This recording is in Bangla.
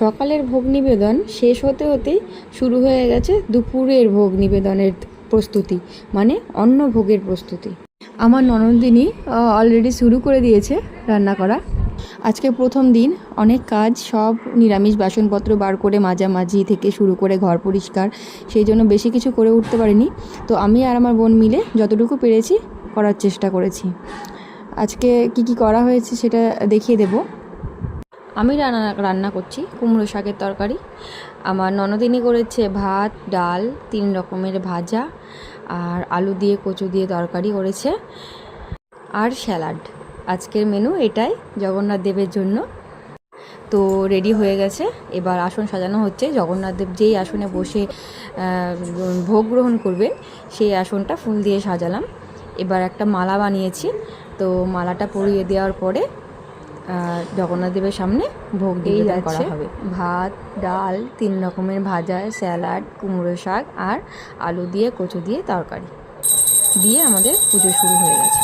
সকালের ভোগ নিবেদন শেষ হতে হতেই শুরু হয়ে গেছে দুপুরের ভোগ নিবেদনের প্রস্তুতি, মানে অন্নভোগের প্রস্তুতি। আমার ননদিনী অলরেডি শুরু করে দিয়েছে রান্না করা। আজকে প্রথম দিন, অনেক কাজ, সব নিরামিষ বাসনপত্র বার করে মাজামাজি থেকে শুরু করে ঘর পরিষ্কার, সেই জন্য বেশি কিছু করে উঠতে পারিনি। তো আমি আর আমার বোন মিলে যতটুকু পেরেছি করার চেষ্টা করেছি। আজকে কি করা হয়েছে সেটা দেখিয়ে দেব। আমি রান্না করছি কুমড়ো শাকের তরকারি। আমার ননদিনী করেছে ভাত, ডাল, 3 রকমের ভাজা, আর আলু দিয়ে কচু দিয়ে তরকারি করেছে, আর স্যালাড। আজকের মেনু এটাই জগন্নাথ দেবের জন্য। তো রেডি হয়ে গেছে, এবার আসন সাজানো হচ্ছে। জগন্নাথ দেব যেই আসনে বসে ভোগ গ্রহণ করবেন সেই আসনটা ফুল দিয়ে সাজালাম। এবার একটা মালা বানিয়েছি, তো মালাটা পরিয়ে দেওয়ার পরে জগন্নাথ দেবের সামনে ভোগ নিবেদন করা হবে। ভাত, ডাল, 3 রকমের ভাজা, স্যালাড, কুমড়ো শাক আর আলু দিয়ে কচু দিয়ে তরকারি দিয়ে আমাদের পুজো শুরু হয়ে গেছে।